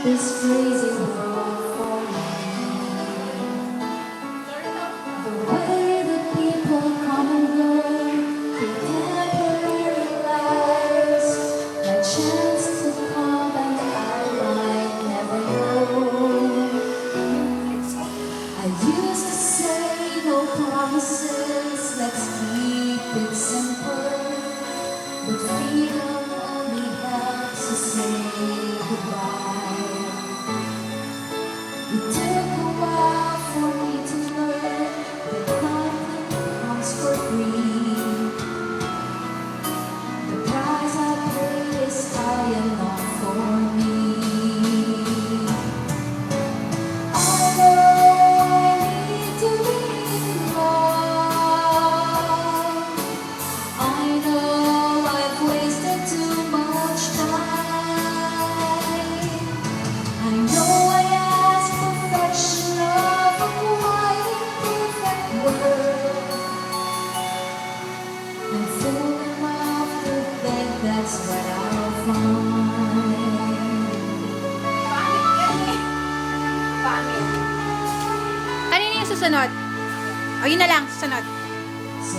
this crazy world for me. The way that people come and go, through temporary lives, my chance to come and I might never know. I used to say no promises, let's keep it simple. But freedom only helps us say goodbye. It took a while for me to learn that nothing comes for free. The price I pay is high enough for me. I know I need to be in love. I know I've wasted too much time. I know I ask perfection of a wide imperfect world. I'm full enough to think that's what I'll find. Ano yun yung susunod? O, yun na lang, susunod. So